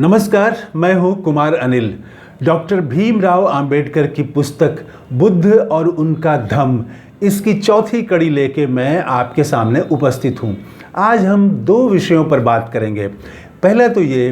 नमस्कार, मैं हूं कुमार अनिल। डॉक्टर भीमराव अंबेडकर की पुस्तक बुद्ध और उनका धम्म, इसकी चौथी कड़ी लेके मैं आपके सामने उपस्थित हूं। आज हम दो विषयों पर बात करेंगे। पहला तो ये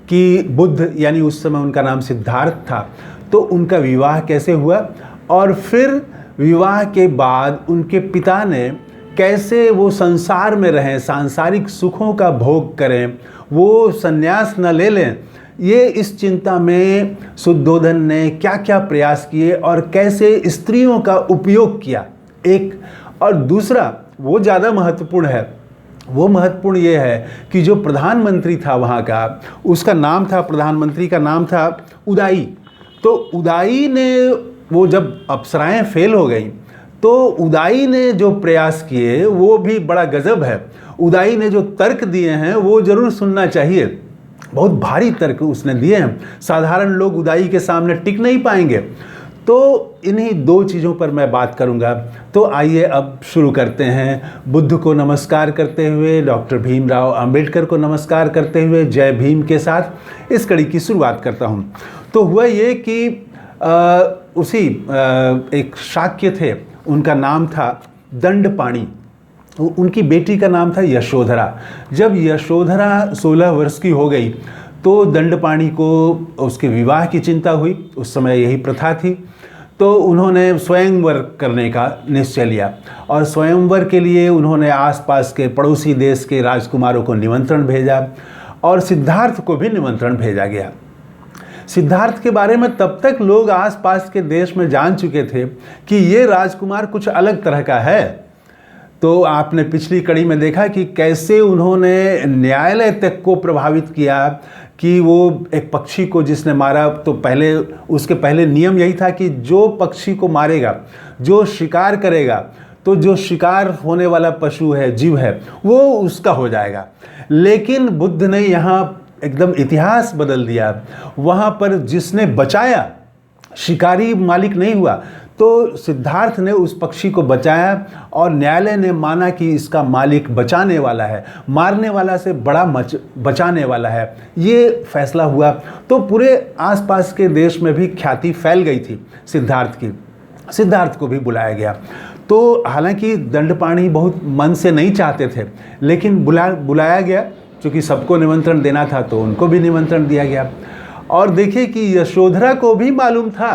कि बुद्ध यानी उस समय उनका नाम सिद्धार्थ था, तो उनका विवाह कैसे हुआ, और फिर विवाह के बाद उनके पिता ने कैसे वो संसार में रहें, सांसारिक सुखों का भोग करें, वो संन्यास न ले लें। ये इस चिंता में शुद्धोधन ने क्या क्या प्रयास किए और कैसे स्त्रियों का उपयोग किया, एक। और दूसरा वो ज़्यादा महत्वपूर्ण है। वो महत्वपूर्ण ये है कि जो प्रधानमंत्री था वहाँ का, उसका नाम था, प्रधानमंत्री का नाम था उदाई। तो उदाई ने, वो जब अप्सराएं फेल हो गई तो उदाई ने जो प्रयास किए वो भी बड़ा गजब है। उदाई ने जो तर्क दिए हैं वो जरूर सुनना चाहिए। बहुत भारी तर्क उसने दिए हैं, साधारण लोग उदाई के सामने टिक नहीं पाएंगे। तो इन्हीं दो चीज़ों पर मैं बात करूंगा। तो आइए अब शुरू करते हैं। बुद्ध को नमस्कार करते हुए, डॉक्टर भीमराव अंबेडकर को नमस्कार करते हुए, जय भीम के साथ इस कड़ी की शुरुआत करता हूं। तो हुआ ये कि एक शाक्य थे, उनका नाम था दंडपाणि। उनकी बेटी का नाम था यशोधरा। जब यशोधरा 16 वर्ष की हो गई तो दंडपाणि को उसके विवाह की चिंता हुई। उस समय यही प्रथा थी। तो उन्होंने स्वयंवर करने का निश्चय लिया, और स्वयंवर के लिए उन्होंने आसपास के पड़ोसी देश के राजकुमारों को निमंत्रण भेजा, और सिद्धार्थ को भी निमंत्रण भेजा गया। सिद्धार्थ के बारे में तब तक लोग आसपास के देश में जान चुके थे कि ये राजकुमार कुछ अलग तरह का है। तो आपने पिछली कड़ी में देखा कि कैसे उन्होंने न्यायालय तक को प्रभावित किया कि वो एक पक्षी को जिसने मारा, तो पहले उसके पहले नियम यही था कि जो पक्षी को मारेगा, जो शिकार करेगा, तो जो शिकार होने वाला पशु है, जीव है, वो उसका हो जाएगा। लेकिन बुद्ध ने यहाँ एकदम इतिहास बदल दिया। वहाँ पर जिसने बचाया, शिकारी मालिक नहीं हुआ, तो सिद्धार्थ ने उस पक्षी को बचाया, और न्यायालय ने माना कि इसका मालिक बचाने वाला है, मारने वाला से बड़ा बचाने वाला है। ये फैसला हुआ। तो पूरे आसपास के देश में भी ख्याति फैल गई थी सिद्धार्थ की। सिद्धार्थ को भी बुलाया गया। तो हालांकि दंडपाणि बहुत मन से नहीं चाहते थे, लेकिन बुलाया गया। क्योंकि सबको निमंत्रण देना था तो उनको भी निमंत्रण दिया गया। और देखिए कि यशोधरा को भी मालूम था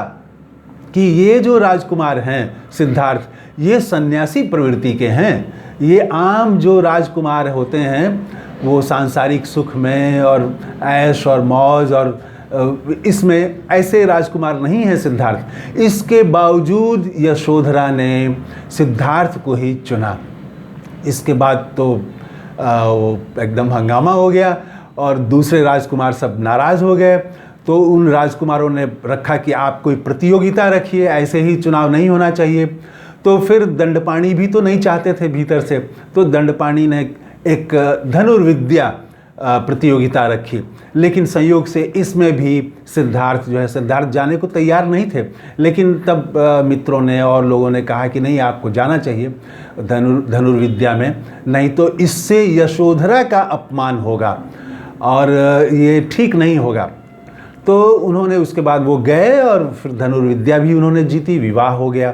कि ये जो राजकुमार हैं सिद्धार्थ, ये सन्यासी प्रवृत्ति के हैं। ये आम जो राजकुमार होते हैं वो सांसारिक सुख में और ऐश और मौज और इसमें, ऐसे राजकुमार नहीं है सिद्धार्थ। इसके बावजूद यशोधरा ने सिद्धार्थ को ही चुना। इसके बाद तो वो एकदम हंगामा हो गया, और दूसरे राजकुमार सब नाराज़ हो गए। तो उन राजकुमारों ने रखा कि आप कोई प्रतियोगिता रखिए, ऐसे ही चुनाव नहीं होना चाहिए। तो फिर दंडपाणि भी तो नहीं चाहते थे भीतर से, तो दंडपाणि ने एक धनुर्विद्या प्रतियोगिता रखी। लेकिन संयोग से इसमें भी सिद्धार्थ जाने को तैयार नहीं थे। लेकिन तब मित्रों ने और लोगों ने कहा कि नहीं, आपको जाना चाहिए धनुर्विद्या में, नहीं तो इससे यशोधरा का अपमान होगा और ये ठीक नहीं होगा। तो उन्होंने, उसके बाद वो गए और फिर धनुर्विद्या भी उन्होंने जीती, विवाह हो गया।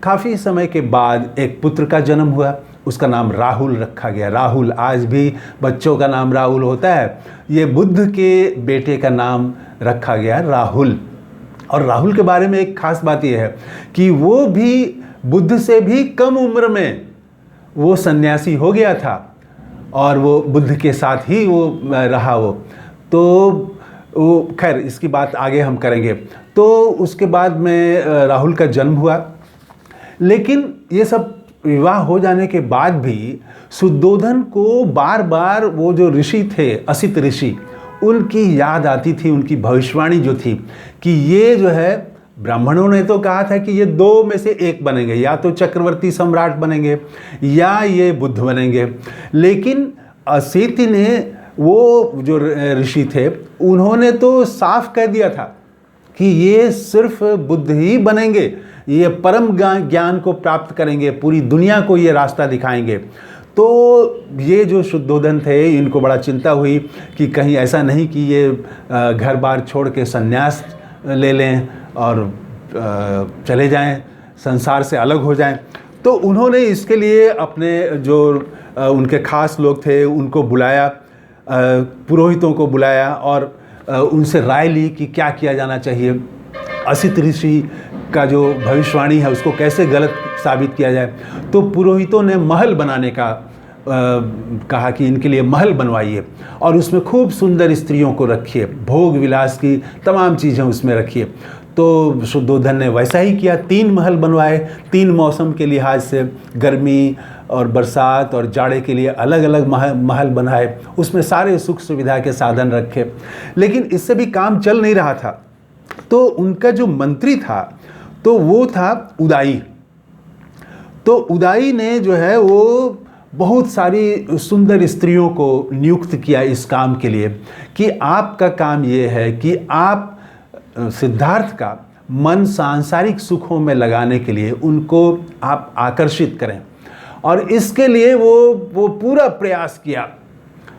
काफ़ी समय के बाद एक पुत्र का जन्म हुआ, उसका नाम राहुल रखा गया। राहुल, आज भी बच्चों का नाम राहुल होता है। ये बुद्ध के बेटे का नाम रखा गया राहुल। और राहुल के बारे में एक खास बात यह है कि वो भी बुद्ध से भी कम उम्र में वो सन्यासी हो गया था, और वो बुद्ध के साथ ही वो रहा। तो वो खैर, इसकी बात आगे हम करेंगे। तो उसके बाद में राहुल का जन्म हुआ। लेकिन ये सब विवाह हो जाने के बाद भी शुद्धोधन को बार बार वो जो ऋषि थे, असित ऋषि, उनकी याद आती थी, उनकी भविष्यवाणी जो थी कि ये जो है, ब्राह्मणों ने तो कहा था कि ये दो में से एक बनेंगे, या तो चक्रवर्ती सम्राट बनेंगे या ये बुद्ध बनेंगे। लेकिन असिति ने, वो जो ऋषि थे, उन्होंने तो साफ कह दिया था कि ये सिर्फ बुद्ध ही बनेंगे, ये परम ज्ञान को प्राप्त करेंगे, पूरी दुनिया को ये रास्ता दिखाएंगे। तो ये जो शुद्धोधन थे इनको बड़ा चिंता हुई कि कहीं ऐसा नहीं कि ये घर बार छोड़ के संन्यास ले लें और चले जाएं, संसार से अलग हो जाएं। तो उन्होंने इसके लिए अपने जो उनके खास लोग थे उनको बुलाया, पुरोहितों को बुलाया और उनसे राय ली कि क्या किया जाना चाहिए। असित ऋषि का जो भविष्यवाणी है उसको कैसे गलत साबित किया जाए। तो पुरोहितों ने महल बनाने का कहा कि इनके लिए महल बनवाइए और उसमें खूब सुंदर स्त्रियों को रखिए, भोग विलास की तमाम चीज़ें उसमें रखिए। तो शुद्धोधन ने वैसा ही किया, 3 महल बनवाए, 3 मौसम के लिहाज से, गर्मी और बरसात और जाड़े के लिए अलग अलग महल बनाए, उसमें सारे सुख सुविधा के साधन रखे। लेकिन इससे भी काम चल नहीं रहा था। तो उनका जो मंत्री था तो वो था उदाई। तो उदाई ने जो है वो बहुत सारी सुंदर स्त्रियों को नियुक्त किया इस काम के लिए कि आपका काम ये है कि आप सिद्धार्थ का मन सांसारिक सुखों में लगाने के लिए उनको आप आकर्षित करें। और इसके लिए वो पूरा प्रयास किया।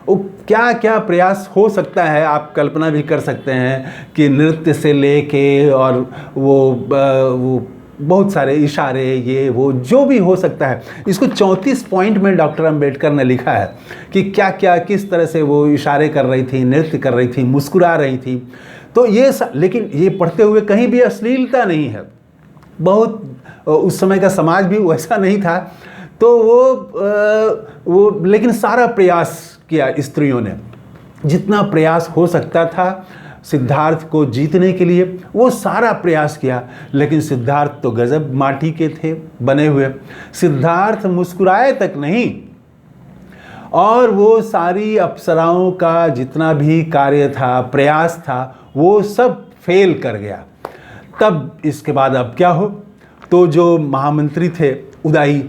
वो क्या क्या प्रयास हो सकता है आप कल्पना भी कर सकते हैं कि नृत्य से लेके और वो बहुत सारे इशारे, ये वो जो भी हो सकता है। इसको 34 पॉइंट में डॉक्टर अंबेडकर ने लिखा है कि क्या क्या किस तरह से वो इशारे कर रही थी, नृत्य कर रही थी, मुस्कुरा रही थी। तो लेकिन ये पढ़ते हुए कहीं भी अश्लीलता नहीं है। बहुत उस समय का समाज भी वैसा नहीं था। तो वो लेकिन सारा प्रयास किया स्त्रियों ने, जितना प्रयास हो सकता था सिद्धार्थ को जीतने के लिए वो सारा प्रयास किया। लेकिन सिद्धार्थ तो गजब माटी के थे बने हुए। सिद्धार्थ मुस्कुराए तक नहीं और वो सारी अप्सराओं का जितना भी कार्य था, प्रयास था, वो सब फेल कर गया। तब इसके बाद अब क्या हो, तो जो महामंत्री थे उदाई,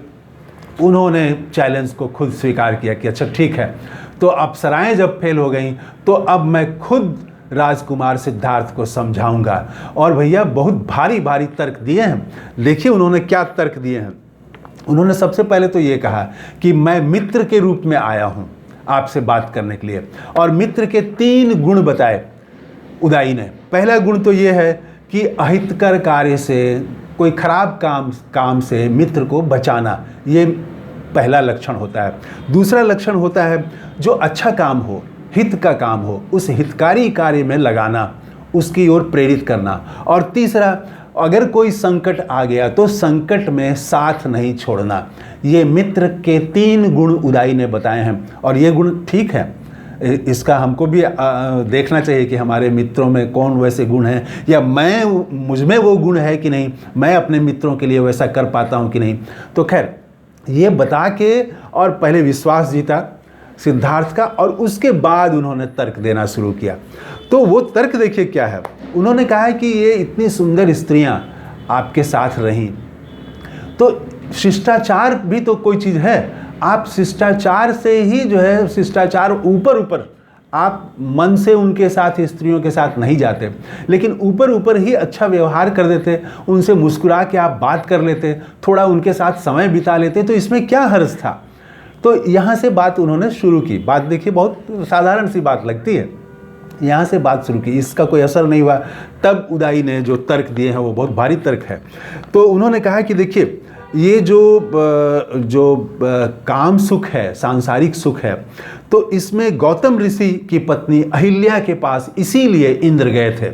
उन्होंने चैलेंज को खुद स्वीकार किया कि अच्छा ठीक है, तो अप्सराएं जब फेल हो गई तो अब मैं खुद राजकुमार सिद्धार्थ को समझाऊंगा। और भैया बहुत भारी भारी तर्क दिए हैं। देखिए उन्होंने क्या तर्क दिए हैं। उन्होंने सबसे पहले तो ये कहा कि मैं मित्र के रूप में आया हूँ आपसे बात करने के लिए, और मित्र के 3 गुण बताए उदाई ने। पहला गुण तो ये है कि अहितकर कार्य से, कोई खराब काम से मित्र को बचाना, ये पहला लक्षण होता है। दूसरा लक्षण होता है जो अच्छा काम हो, हित का काम हो, उस हितकारी कार्य में लगाना, उसकी ओर प्रेरित करना। और तीसरा, अगर कोई संकट आ गया तो संकट में साथ नहीं छोड़ना। ये मित्र के 3 गुण उदाई ने बताए हैं और ये गुण ठीक है। इसका हमको भी देखना चाहिए कि हमारे मित्रों में कौन वैसे गुण हैं, या मुझ में वो गुण है कि नहीं, मैं अपने मित्रों के लिए वैसा कर पाता हूँ कि नहीं। तो खैर ये बता के और पहले विश्वास जीता सिद्धार्थ का, और उसके बाद उन्होंने तर्क देना शुरू किया। तो वो तर्क देखिए क्या है। उन्होंने कहा है कि ये इतनी सुंदर स्त्रियां आपके साथ रहीं, तो शिष्टाचार भी तो कोई चीज़ है। आप शिष्टाचार से ही जो है, शिष्टाचार ऊपर आप मन से उनके साथ, स्त्रियों के साथ नहीं जाते, लेकिन ऊपर ही अच्छा व्यवहार कर देते, उनसे मुस्कुरा के आप बात कर लेते, थोड़ा उनके साथ समय बिता लेते, तो इसमें क्या हर्ज था। तो यहाँ से बात उन्होंने शुरू की। बात देखिए बहुत साधारण सी बात लगती है, यहाँ से बात शुरू की, इसका कोई असर नहीं हुआ। तब उदाई ने जो तर्क दिए हैं वो बहुत भारी तर्क है। तो उन्होंने कहा कि देखिए ये जो काम सुख है, सांसारिक सुख है, तो इसमें गौतम ऋषि की पत्नी अहिल्या के पास इसीलिए इंद्र गए थे।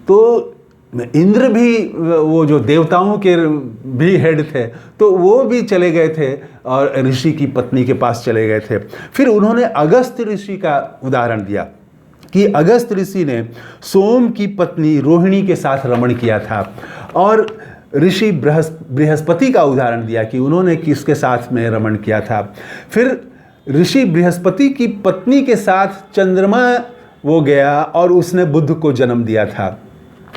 तो इंद्र भी, वो जो देवताओं के भी हेड थे, तो वो भी चले गए थे और ऋषि की पत्नी के पास चले गए थे। फिर उन्होंने अगस्त ऋषि का उदाहरण दिया कि अगस्त ऋषि ने सोम की पत्नी रोहिणी के साथ रमण किया था, और ऋषि बृहस्पति का उदाहरण दिया कि उन्होंने किसके साथ में रमण किया था। फिर ऋषि बृहस्पति की पत्नी के साथ चंद्रमा वो गया और उसने बुध को जन्म दिया था,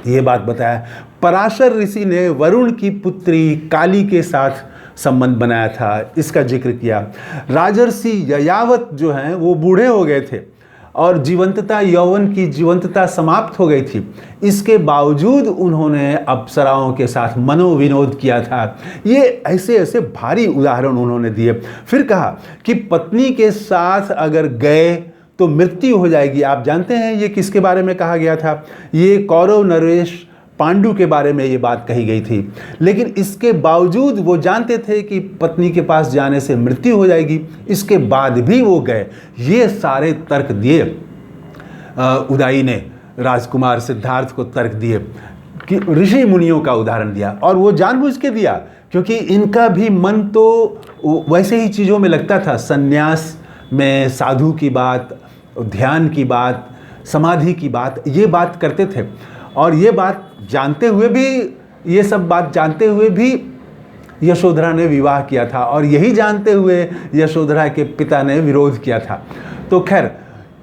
ये बात बताया। पराशर ऋषि ने वरुण की पुत्री काली के साथ संबंध बनाया था, इसका जिक्र किया। राजर्षि ययावत जो हैं वो बूढ़े हो गए थे और जीवंतता, यौवन की जीवंतता समाप्त हो गई थी। इसके बावजूद उन्होंने अप्सराओं के साथ मनोविनोद किया था। ये ऐसे ऐसे भारी उदाहरण उन्होंने दिए। फिर कहा कि पत्नी के साथ अगर गए तो मृत्यु हो जाएगी। आप जानते हैं ये किसके बारे में कहा गया था? ये कौरव, नरेश, पांडु के बारे में ये बात कही गई थी। लेकिन इसके बावजूद वो जानते थे कि पत्नी के पास जाने से मृत्यु हो जाएगी, इसके बाद भी वो गए। ये सारे तर्क दिए उदाई ने, राजकुमार सिद्धार्थ को तर्क दिए कि ऋषि मुनियों का उदाहरण दिया, और वो जानबूझ के दिया क्योंकि इनका भी मन तो वैसे ही चीज़ों में लगता था। संन्यास में साधु की बात, ध्यान की बात, समाधि की बात, ये बात करते थे। और ये बात जानते हुए भी, ये सब बात जानते हुए भी यशोधरा ने विवाह किया था, और यही जानते हुए यशोधरा के पिता ने विरोध किया था। तो खैर,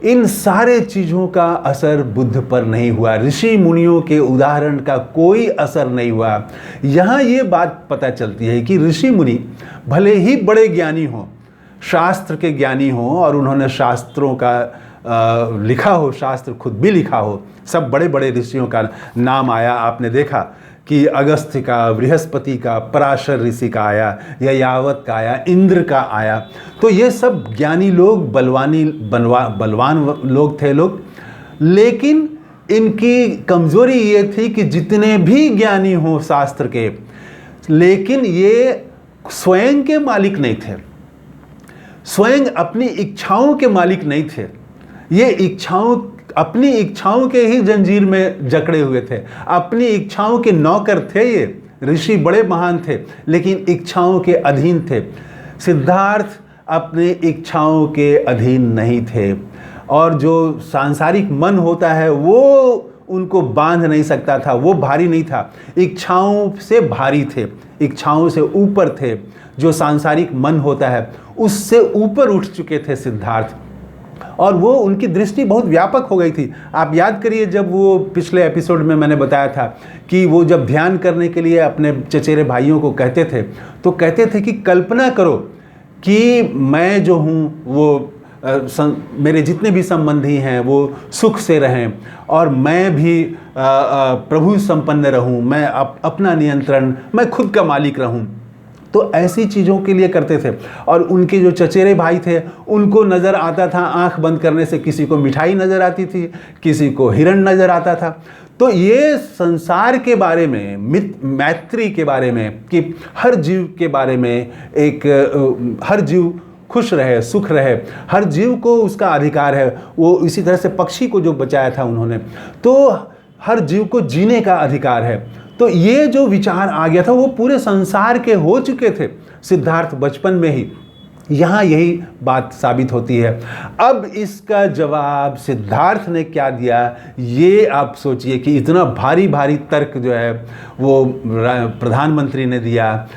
इन सारे चीज़ों का असर बुद्ध पर नहीं हुआ। ऋषि मुनियों के उदाहरण का कोई असर नहीं हुआ। यहाँ ये बात पता चलती है कि ऋषि मुनि भले ही बड़े ज्ञानी हों, शास्त्र के ज्ञानी हों, और उन्होंने शास्त्रों का लिखा हो, शास्त्र खुद भी लिखा हो, सब बड़े बड़े ऋषियों का नाम आया। आपने देखा कि अगस्त्य का, बृहस्पति का, पराशर ऋषि का आया, यावत का आया, इंद्र का आया। तो ये सब ज्ञानी लोग, बलवान लोग थे लोग। लेकिन इनकी कमजोरी ये थी कि जितने भी ज्ञानी हों शास्त्र के, लेकिन ये स्वयं के मालिक नहीं थे, स्वयं अपनी इच्छाओं के मालिक नहीं थे। ये अपनी इच्छाओं के ही जंजीर में जकड़े हुए थे, अपनी इच्छाओं के नौकर थे। ये ऋषि बड़े महान थे, लेकिन इच्छाओं के अधीन थे। सिद्धार्थ अपने इच्छाओं के अधीन नहीं थे, और जो सांसारिक मन होता है वो उनको बांध नहीं सकता था, वो भारी नहीं था, इच्छाओं से भारी थे, इच्छाओं से ऊपर थे। जो सांसारिक मन होता है उससे ऊपर उठ चुके थे सिद्धार्थ, और वो उनकी दृष्टि बहुत व्यापक हो गई थी। आप याद करिए, जब वो पिछले एपिसोड में मैंने बताया था कि वो जब ध्यान करने के लिए अपने चचेरे भाइयों को कहते थे, तो कहते थे कि कल्पना करो कि मैं जो हूँ वो मेरे जितने भी संबंधी हैं वो सुख से रहें, और मैं भी प्रभु संपन्न रहूं, मैं अपना नियंत्रण, मैं खुद का मालिक रहूं। तो ऐसी चीज़ों के लिए करते थे। और उनके जो चचेरे भाई थे उनको नज़र आता था, आंख बंद करने से किसी को मिठाई नज़र आती थी, किसी को हिरण नज़र आता था। तो ये संसार के बारे में, मैत्री के बारे में, कि हर जीव के बारे में, हर जीव खुश रहे, सुख रहे, हर जीव को उसका अधिकार है। वो इसी तरह से पक्षी को जो बचाया था उन्होंने, तो हर जीव को जीने का अधिकार है। तो ये जो विचार आ गया था वो पूरे संसार के हो चुके थे सिद्धार्थ बचपन में ही। यहाँ यही बात साबित होती है। अब इसका जवाब सिद्धार्थ ने क्या दिया, ये आप सोचिए कि इतना भारी भारी तर्क जो है वो प्रधानमंत्री ने दिया,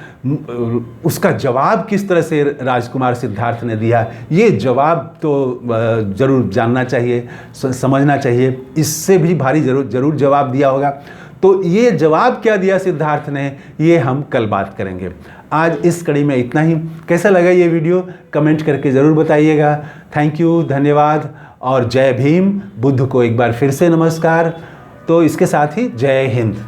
उसका जवाब किस तरह से राजकुमार सिद्धार्थ ने दिया, ये जवाब तो ज़रूर जानना चाहिए, समझना चाहिए। इससे भी भारी ज़रूर जवाब दिया होगा। तो ये जवाब क्या दिया सिद्धार्थ ने, ये हम कल बात करेंगे। आज इस कड़ी में इतना ही। कैसा लगा ये वीडियो कमेंट करके ज़रूर बताइएगा। थैंक यू, धन्यवाद, और जय भीम। बुद्ध को एक बार फिर से नमस्कार। तो इसके साथ ही जय हिंद।